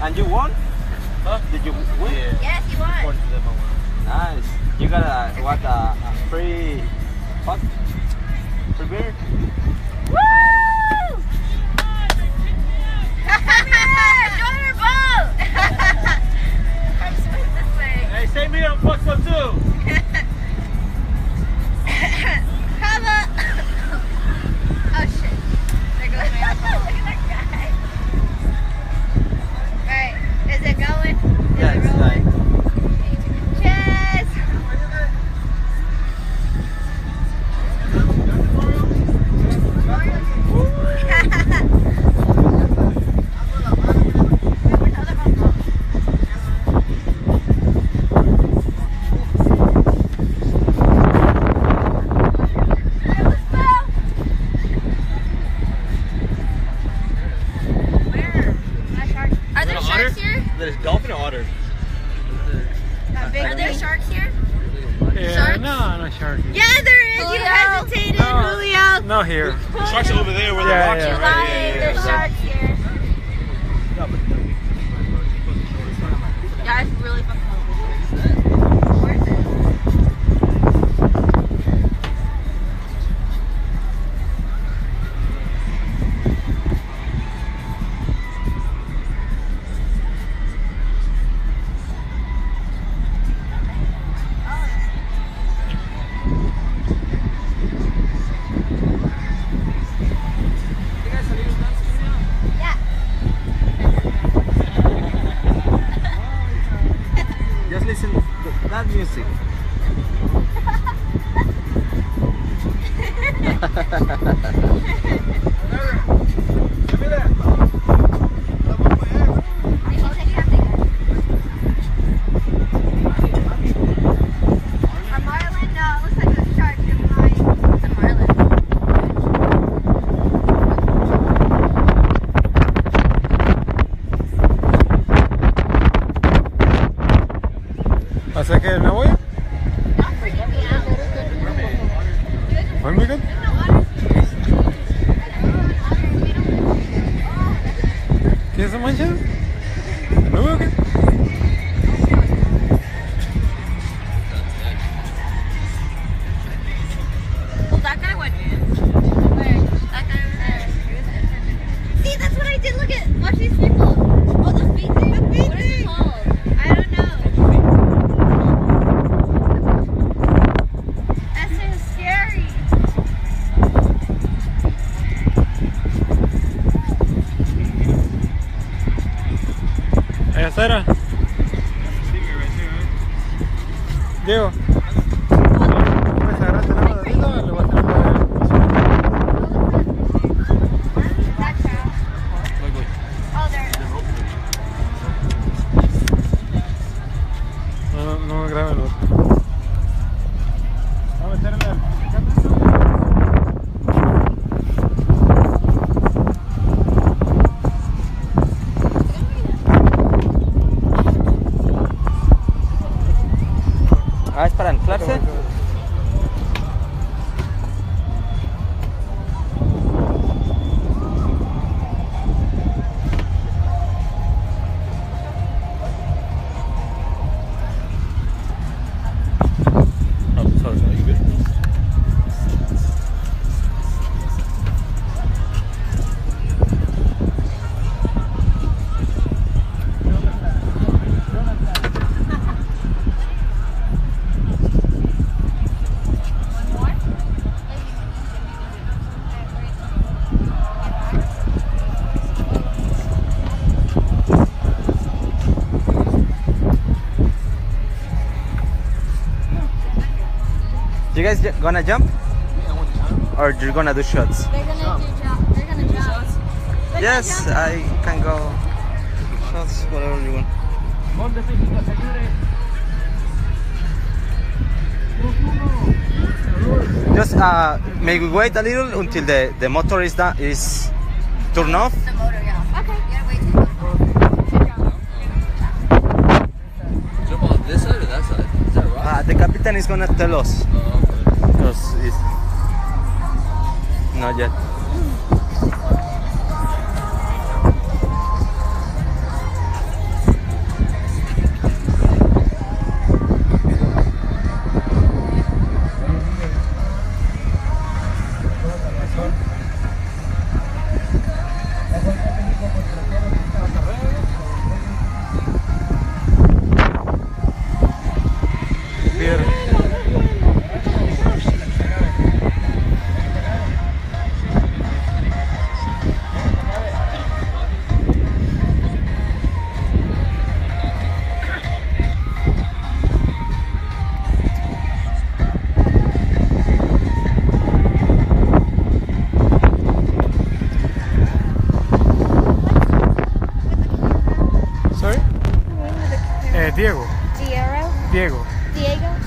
And you won? Huh? Did you win? Yeah. Yes, you won. According to them, I won. Nice. You got a free what? Free beer? Woo! Join our boat! Come swim this way. Hey, save me on Foxo too. Have a... Oh shit. There goes my alcohol. Look at that guy. Alright, is it going? Is Yeah, it it's rolling? like Cheers! Are there sharks here? There's dolphin or otter? Are there sharks here? Yeah, Sharks? no shark. Yeah, there is. You hesitated, Julio. No here. Sharks are over there where the Yeah, rocks yeah. are, Lying. right? Yeah, There's yeah. sharks here. Yeah, it's really fucking cool. Worth it. Yeah. just listen to that music. A marlin? No, it looks like a shark. You're lying. It's a marlin. ¿Hace que me voy? Don't freak me out. ¿Fue muy good? ¿Qué se mancha? ¿No veo qué? Well, that guy went in. Where? That guy over there. See, that's what I did. Look at, watch these people. Oh, the feet thing. The feet what is it called? I don't know. That's so scary. Allá afuera. Diego. ¿Puedes agarrarte la mano de arriba o le voy a hacer That cow. Oh, there. No me grabe el otro. Vamos a meterle la... Ah, es para anclarse. You guys gonna jump? Or you're gonna do shots? They're gonna jump. They're gonna jump. They're Yes, gonna jump. I can go. Shots, whatever you want. Just maybe wait a little until the motor is done, is turned off. The motor, yeah. Okay. You gotta wait till Jump on this side or that side? Is that right? The captain is gonna tell us. Because it's not yet. Diego. Diego. Diego. Diego.